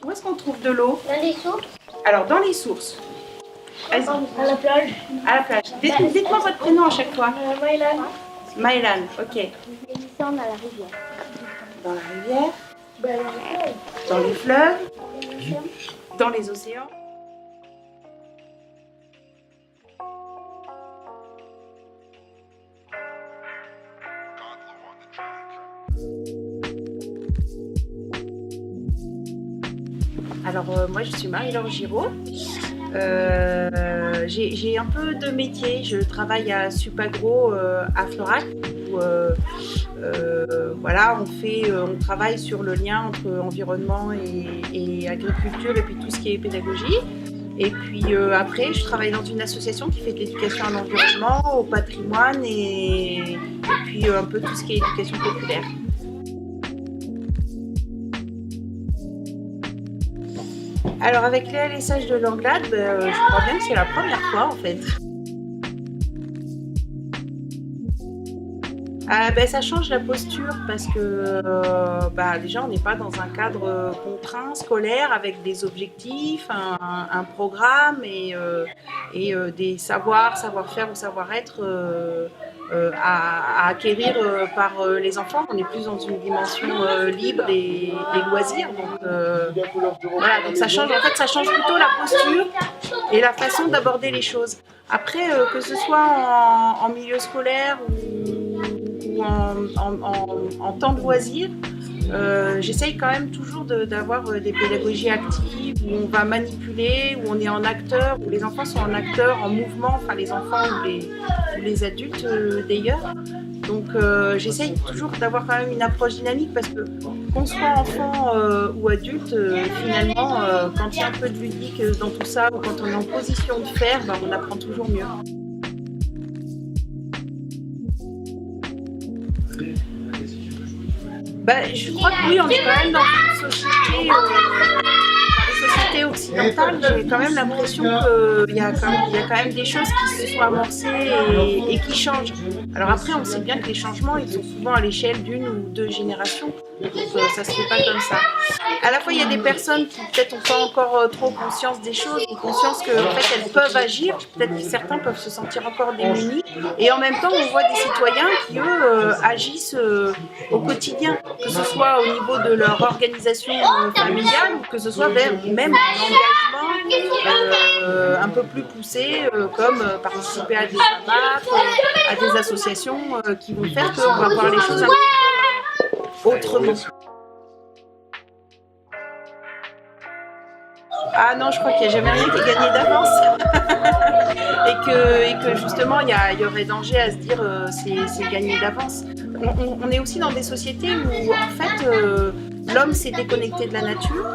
Où est-ce qu'on trouve de l'eau? Dans les sources. Alors, dans les sources. Vas-y. À la plage. À la plage. Dites-moi votre prénom à chaque fois. Maïlan. Maïlan, ok. Et ici, on a la rivière. Dans la rivière, Dans dans les fleuves, dans les océans. Alors moi je suis Marie-Laure Giraud. J'ai un peu de métier. Je travaille à Supagro à Florac où voilà, on travaille sur le lien entre environnement et agriculture et puis tout ce qui est pédagogie. Et puis après, je travaille dans une association qui fait de l'éducation à l'environnement, au patrimoine et puis un peu tout ce qui est éducation populaire. Alors avec les LSH de Langlade, je crois bien que c'est la première fois en fait. Ça change la posture parce que déjà on n'est pas dans un cadre contraint scolaire avec des objectifs, un programme et des savoir-faire ou savoir-être à acquérir par les enfants. On est plus dans une dimension libre et loisir. Donc ça change plutôt la posture et la façon d'aborder les choses. Après, que ce soit en milieu scolaire ou en temps de loisir, j'essaye quand même toujours d'avoir des pédagogies actives où on va manipuler, où on est en acteur, où les enfants sont en acteur, en mouvement, enfin les enfants ou les adultes d'ailleurs. Donc j'essaye toujours d'avoir quand même une approche dynamique parce que qu'on soit enfant ou adulte, finalement, quand il y a un peu de ludique dans tout ça ou quand on est en position de faire, on apprend toujours mieux. Je crois que oui, on est quand même dans une société, occidentale. J'ai quand même l'impression qu'il y a quand même des choses qui se sont amorcées et qui changent. Alors après, on sait bien que les changements, ils sont souvent à l'échelle d'une ou deux générations. Donc ça se fait pas comme ça. À la fois, il y a des personnes qui peut-être n'ont pas encore trop conscience des choses, ont conscience qu'en fait, elles peuvent agir. Peut-être que certains peuvent se sentir encore démunis. Et en même temps, on voit des citoyens qui, eux, agissent au quotidien, que ce soit au niveau de leur organisation familiale ou que ce soit vers même un engagement un peu plus poussé, comme participer à des AMAP, à des associations qui vont faire qu'on va voir les choses un petit peu autrement. Ah non, je crois qu'il n'y a jamais rien qui est gagné d'avance. et que justement, il y aurait danger à se dire c'est gagné d'avance. On est aussi dans des sociétés où en fait l'homme s'est déconnecté de la nature.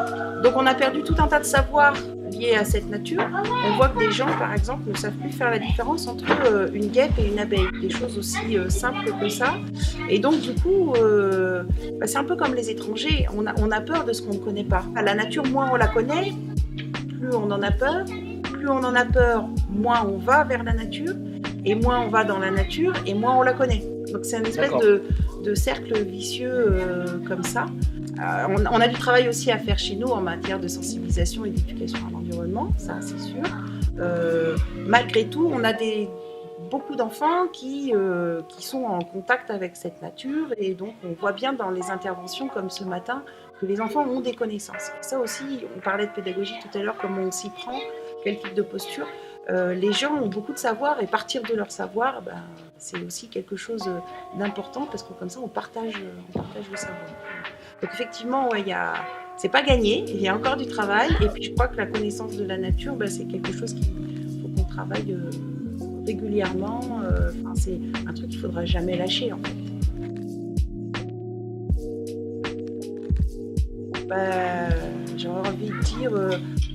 Donc on a perdu tout un tas de savoirs liés à cette nature. On voit que des gens, par exemple, ne savent plus faire la différence entre une guêpe et une abeille. Des choses aussi simples que ça. Et donc du coup, c'est un peu comme les étrangers. On a peur de ce qu'on ne connaît pas. La nature, moins on la connaît, plus on en a peur. Plus on en a peur, moins on va vers la nature. Et moins on va dans la nature, et moins on la connaît. Donc c'est une espèce de cercle vicieux comme ça. On a du travail aussi à faire chez nous en matière de sensibilisation et d'éducation à l'environnement, ça c'est sûr. Malgré tout, on a beaucoup d'enfants qui sont en contact avec cette nature et donc on voit bien dans les interventions comme ce matin que les enfants ont des connaissances. Et ça aussi, on parlait de pédagogie tout à l'heure, comment on s'y prend, quel type de posture. Les gens ont beaucoup de savoir et partir de leur savoir, c'est aussi quelque chose d'important parce que comme ça on partage le savoir. Donc effectivement, c'est pas gagné, il y a encore du travail et puis je crois que la connaissance de la nature, c'est quelque chose qu'il faut qu'on travaille régulièrement. C'est un truc qu'il ne faudra jamais lâcher en fait. J'aurais envie de dire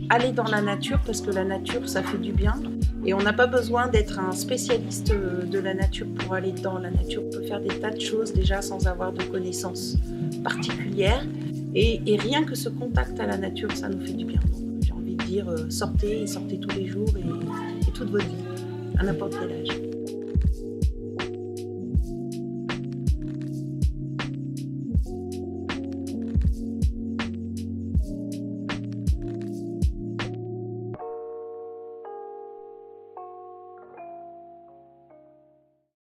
aller dans la nature parce que la nature ça fait du bien et on n'a pas besoin d'être un spécialiste de la nature pour aller dans la nature. On peut faire des tas de choses déjà sans avoir de connaissances particulières et rien que ce contact à la nature ça nous fait du bien. Donc j'ai envie de dire sortez tous les jours et toute votre vie à n'importe quel âge.